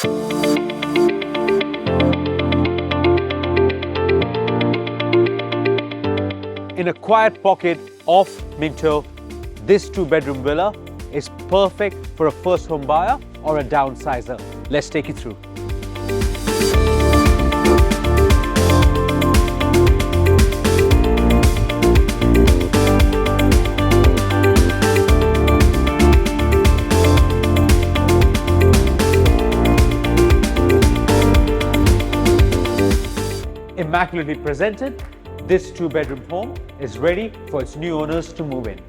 In a quiet pocket of Minto, this 2-bedroom villa is perfect for a first home buyer or a downsizer. Let's take you through. Immaculately presented, this 2-bedroom home is ready for its new owners to move in.